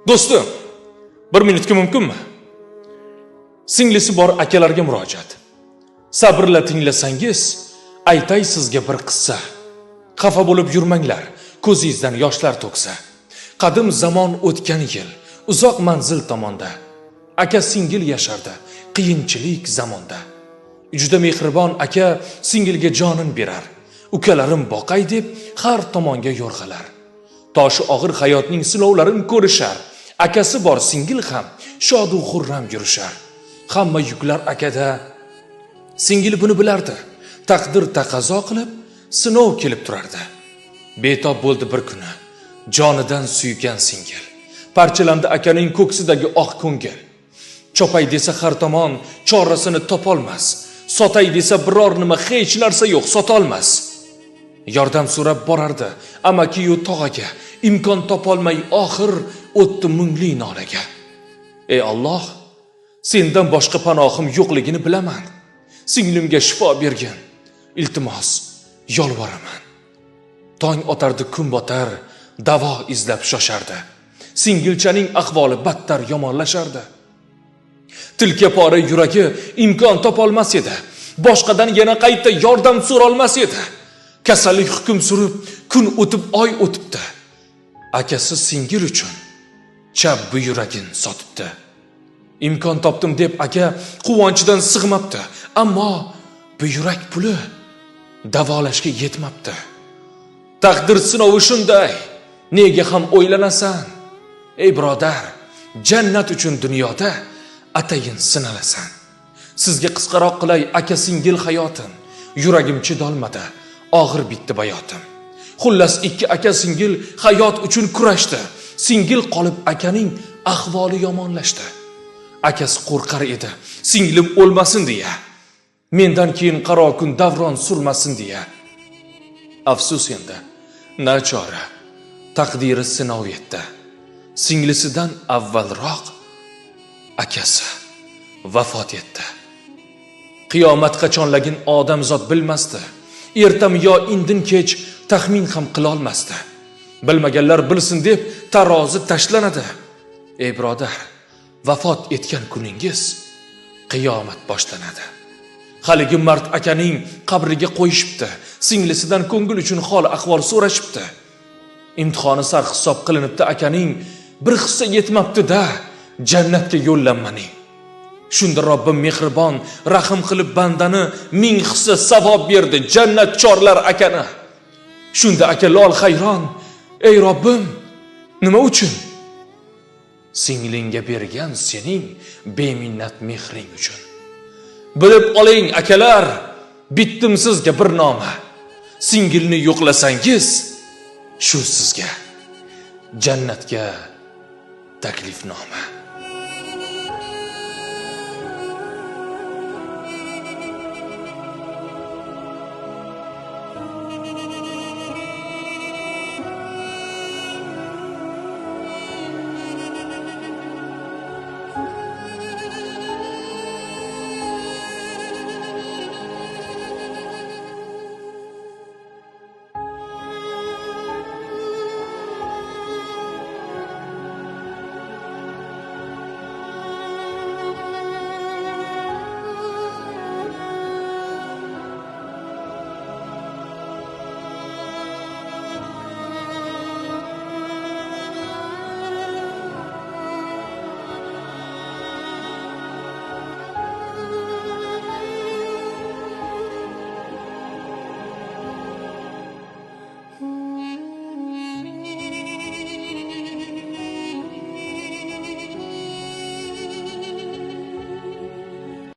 Do'stim, 1 minutga mumkinmi? Singlisi bor akalarga murojaat. Sabrla tinglasangiz, aytay sizga bir qissa. Xafa bo'lib yurmanglar, ko'zingizdan yoshlar to'ksa. Qadim zamon o'tgan yil, uzoq manzil tomonda. Aka singil yashardi, qiyinchilik zamonda. Juda mehribon aka singilga jonin berar. Ukalarim boqay deb har tomonga yo'rg'alar. Toshi og'ir hayotning sinovlarini ko'rishar. Akasi bor singil ham shod va xurram yurishar. Hamma yuklar akada. Singil buni bilardi. Taqdir taqozo qilib sinov kelib turardi. Betob bo'ldi bir kuni. Jonidan suygan singil. Parchalandi akaning ko'ksidagi oq ko'ngil. Chopay desa har tomon chorasini topolmas. Sotay desa biror nima hech narsa yo'q, sotolmas. Yordam so'rab borardi amaki-yu tog'aga. Imkon topolmay oxir o'tdi mungli nolaga. Ey Alloh, sendan boshqa panohim yo'qligini bilaman. Singlimga shifo bergin. Iltimos, yolvoraman. Tong otardi, kun botar, davo izlab shoshardi. Singilchaning ahvoli battar yomonlashardi. Tilka pora yuragi imkon topolmas edi. Boshqadan yana qayta yordam so'rolmas edi. Kasallik hukm surib, kun o'tib, oy o'tibdi. Akasi singil uchun chap bu yuragin sotibdi. Imkon topdim deb aka quvonchidan sig'mabdi, ammo bu yurak puli davolashga yetmabdi. Taqdir sinovi shunday, nega ham o'ylanasan? Ey birodar, jannat uchun dunyoda atayin sinalasan. Sizga qisqaroq qilay aka singil hayotim. Yuragim chidolmadi, og'ir bitdi bayotim. Xullas ikki aka singil hayot uchun kurashdi. Singil qolib akaning ahvoli yomonlashdi. Akasi qo'rqar edi, singlim o'lmasin deya. Mendan keyin qaro kun davron surmasin deya. Afsus endi, nachora, taqdiri sinov etdi. Singlisidan avvalroq akasi vafot etdi. Qiyomat qachonlagin odamzod bilmasdi. Ertam yo indin kech taxmin ham qila olmasdi. Bilmaganlar bilsin deb tarozi tashlanadi. Ey birodar, vafot etgan kuningiz qiyomat boshlanadi. Haligi mard akaning qabriga qo'yishibdi. Singlisidan ko'ngil uchun hol ahvol so'rashibdi. Imtihoni sar hisob qilinibdi akaning, bir hissa yetmabdi-da jannatga yo'llanmaning. Shunda Robbim mehribon rahim qilib bandani 1000 hissa savob berdi, jannat chorlar akani. Shunda aka lol hayron, ey Robbim, nima uchun? Singlingga bergan sening beminnat mehring uchun. Bilib oling akalar, bitdim sizga bir noma. Singilni yo'qlasangiz, shu sizga jannatga taklifnoma.